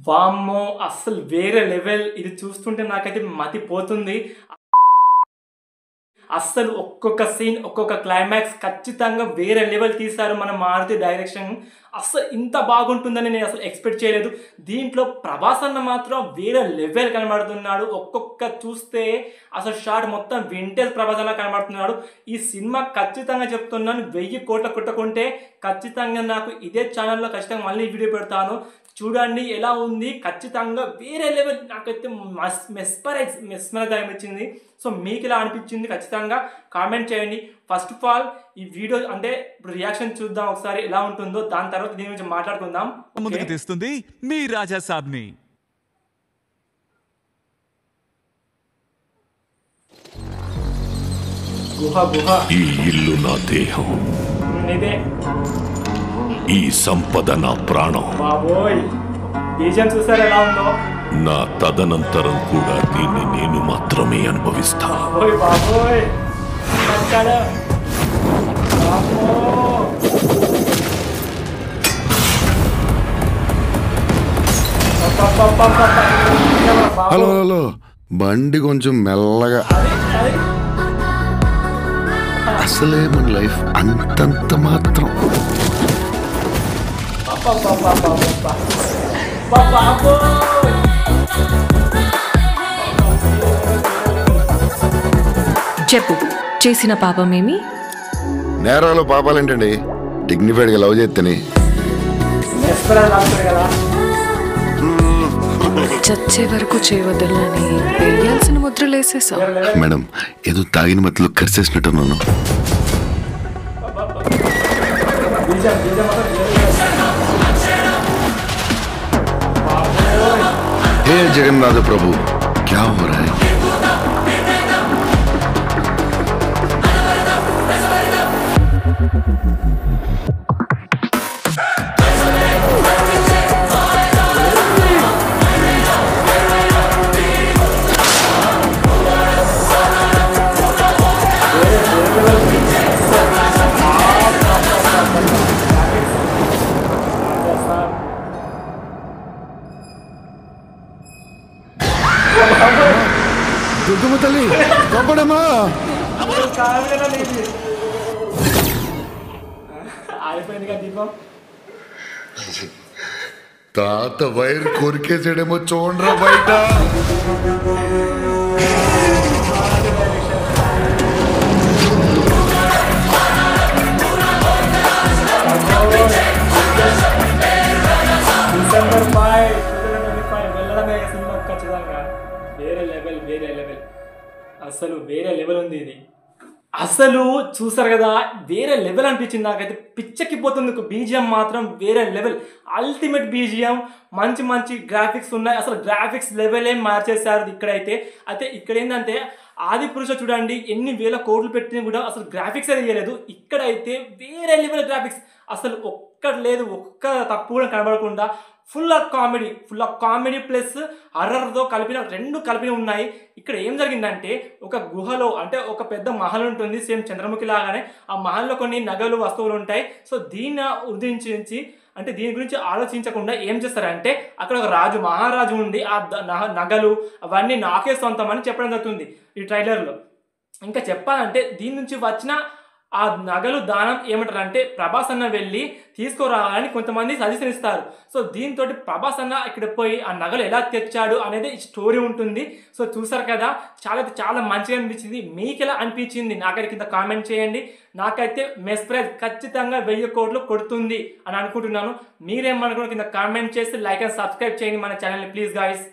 వామ్మో! అస్సలు వేరే లెవెల్. ఇది చూస్తుంటే నాకైతే మతిపోతుంది. అస్సలు ఒక్కొక్క సీన్, ఒక్కొక్క క్లైమాక్స్ ఖచ్చితంగా వేరే లెవెల్ తీశారు మన మారుతి డైరెక్షన్. అస్సలు ఇంత బాగుంటుందని నేను అసలు ఎక్స్‌పెక్ట్ చేయలేదు. దీంట్లో ప్రభాస్ అన్న మాత్రం వేరే లెవెల్ కనబడుతున్నాడు. ఒక్కొక్క చూస్తే అసలు షాట్ మొత్తం వింటేజ్ ప్రభాస్ అన్న కనబడుతున్నాడు. ఈ సినిమా ఖచ్చితంగా చెప్తున్నాను 1000 కోట్ల కొట్టకుంటే ఖచ్చితంగా నాకు ఇదే ఛానల్‌లో ఖచ్చితంగా మళ్ళీ వీడియో పెడతాను. చూడండి ఎలా ఉంది. ఖచ్చితంగా వేరే లెవెల్. నాకైతే మెస్మరైజ్ అనిపించింది. సో మీకు ఎలా అనిపించింది ఖచ్చితంగా కామెంట్ చేయండి. ఫస్ట్ ఆఫ్ ఆల్ ఈ వీడియో అంటే ఇప్పుడు రియాక్షన్ చూద్దాం ఒకసారి ఎలా ఉంటుందో. దాని తర్వాత దీని గురించి మాట్లాడుకుందాం. ముందుకు తెస్తుంది మీ రాజా సాబ్ని. గుహ ఈ ఇల్లు నా దేహం, ఇదే ఈ సంపద నా ప్రాణం. బాబోయ్ బీజం చూసారు ఎలా ఉందో. నా తదనంతరం కూడా దీన్ని నేను మాత్రమే అనుభవిస్తా. బాబోయ్ బాబోయ్ హలో హలో, బండి కొంచెం మెల్లగా. అసలే మన లైఫ్ అంతంత మాత్రం. చెప్పు, చేసిన పాపమేమి? నేరాలు పాపాలేంటండి, డిగ్నిఫైడ్గా లవ్ చేస్తేనే. చచ్చే వరకు చేయవద్దని వేయాల్సిన ముద్రలేసేసా. మేడం, ఏదో తాగిన మత్తులో కరిసేసినట్టున్నాను. हे जगन्नाथ प्रभु, क्या हो रहा है? దుర్గమ్మ తల్లి గొప్పడమ్మా. తాత వైర్ కొరికేసాడేమో చూడరా బయట. అసలు వేరే లెవెల్ ఉంది ఇది. అసలు చూసారు కదా, వేరే లెవెల్ అనిపించింది నాకైతే. పిచ్చెక్కిపోతుంది. బీజిఎం మాత్రం వేరే లెవెల్, అల్టిమేట్ బీజిఎం. మంచి మంచి గ్రాఫిక్స్ ఉన్నాయి. అసలు గ్రాఫిక్స్ లెవెల్ ఏం మార్చేశారు ఇక్కడైతే. అయితే ఇక్కడ ఏంటంటే ఆదిపురుష చూడండి ఎన్ని వేల కోట్లు పెట్టినా కూడా అసలు గ్రాఫిక్స్ అయితే చేయలేదు. ఇక్కడైతే వేరే లెవెల్ గ్రాఫిక్స్. అసలు ఒక్కటి లేదు, ఒక్క తప్పు కూడా కనబడకుండా ఫుల్ ఆఫ్ కామెడీ ప్లస్ హర్రర్తో రెండు కలిపిన ఉన్నాయి. ఇక్కడ ఏం జరిగిందంటే ఒక గుహలో అంటే ఒక పెద్ద మహల్ ఉంటుంది, సేమ్ చంద్రముఖి లాగానే. ఆ మహల్లో కొన్ని నగలు వస్తువులు ఉంటాయి. సో దీన్ని ఉద్దేశించి అంటే దీని గురించి ఆలోచించకుండా ఏం చేస్తారంటే అక్కడ ఒక మహారాజు ఉండి ఆ నగలు అవన్నీ నాకే సొంతం అని చెప్పడం జరుగుతుంది ఈ ట్రైలర్లో. ఇంకా చెప్పాలంటే దీని నుంచి వచ్చిన ఆ నగలు దానం ఏమంటారంటే ప్రభాస్ అన్న వెళ్ళి తీసుకురావాలని కొంతమంది సజెషన్ ఇస్తారు. సో దీంతో ప్రభాస్ అన్న ఇక్కడ పోయి ఆ నగలు ఎలా తెచ్చాడు అనేది స్టోరీ ఉంటుంది. సో చూసారు కదా, చాలా మంచిగా అనిపించింది. మీకు ఎలా అనిపించింది నాకైతే కింద కామెంట్ చేయండి. నాకైతే మెస్ప్రైజ్ ఖచ్చితంగా 1000 కోట్లు కొడుతుంది అని అనుకుంటున్నాను. మీరేమనుకున్న కింద కామెంట్ చేసి లైక్ అండ్ సబ్స్క్రైబ్ చేయండి మన ఛానల్ని ప్లీజ్ గాయ్స్.